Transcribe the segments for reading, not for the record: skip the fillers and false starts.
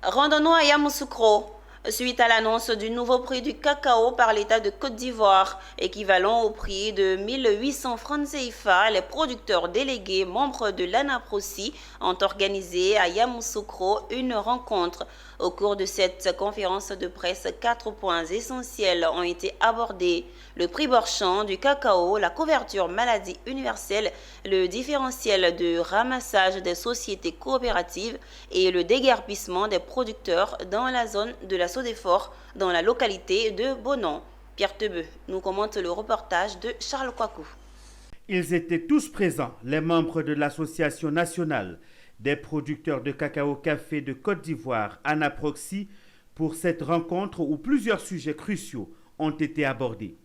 Rendons-nous à Yamoussoukro. Suite à l'annonce du nouveau prix du cacao par l'État de Côte d'Ivoire, équivalent au prix de 1800 francs CFA, les producteurs délégués membres de l'ANAPROSI ont organisé à Yamoussoukro une rencontre. Au cours de cette conférence de presse, 4 points essentiels ont été abordés. Le prix borchant du cacao, la couverture maladie universelle, le différentiel de ramassage des sociétés coopératives et le déguerpissement des producteurs dans la zone de la Sodefort, dans la localité de Bonon. Pierre Tebeu nous commente le reportage de Charles Kouakou. Ils étaient tous présents, les membres de l'Association nationale des producteurs de cacao-café de Côte d'Ivoire, ANAPROSI, pour cette rencontre où plusieurs sujets cruciaux ont été abordés.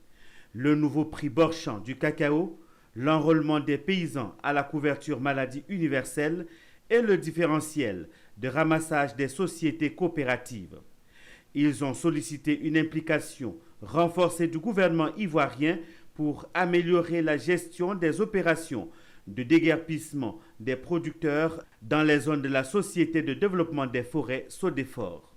Le nouveau prix borchant du cacao, l'enrôlement des paysans à la couverture maladie universelle et le différentiel de ramassage des sociétés coopératives. Ils ont sollicité une implication renforcée du gouvernement ivoirien pour améliorer la gestion des opérations de déguerpissement des producteurs dans les zones de la Société de développement des forêts Sodefort.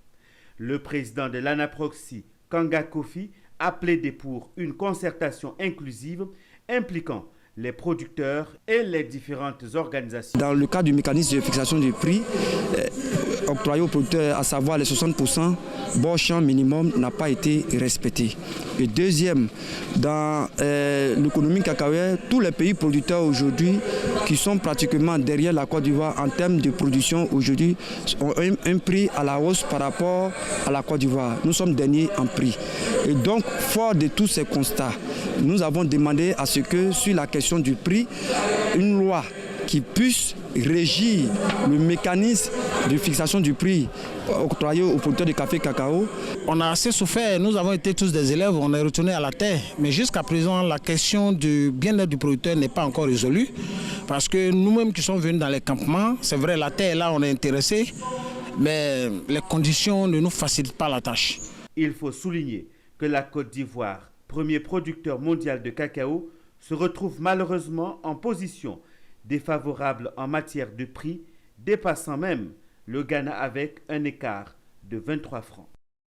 Le président de l'ANAPROSI, Kanga Kofi, a plaidé pour une concertation inclusive impliquant les producteurs et les différentes organisations. Dans le cadre du mécanisme de fixation du prix octroyé aux producteurs, à savoir les 60%, borchant minimum n'a pas été respecté. Et deuxième, dans l'économie cacaoyère, tous les pays producteurs aujourd'hui qui sont pratiquement derrière la Côte d'Ivoire en termes de production aujourd'hui ont un prix à la hausse par rapport à la Côte d'Ivoire. Nous sommes derniers en prix. Et donc, fort de tous ces constats, nous avons demandé à ce que sur la question du prix, une loi qui puisse régir le mécanisme de fixation du prix octroyé aux producteurs de café et cacao. On a assez souffert, nous avons été tous des élèves, on est retournés à la terre. Mais jusqu'à présent, la question du bien-être du producteur n'est pas encore résolue. Parce que nous-mêmes qui sommes venus dans les campements, c'est vrai, la terre là, on est intéressés, mais les conditions ne nous facilitent pas la tâche. Il faut souligner que la Côte d'Ivoire, premier producteur mondial de cacao, se retrouve malheureusement en position défavorable en matière de prix, dépassant même le Ghana avec un écart de 23 francs.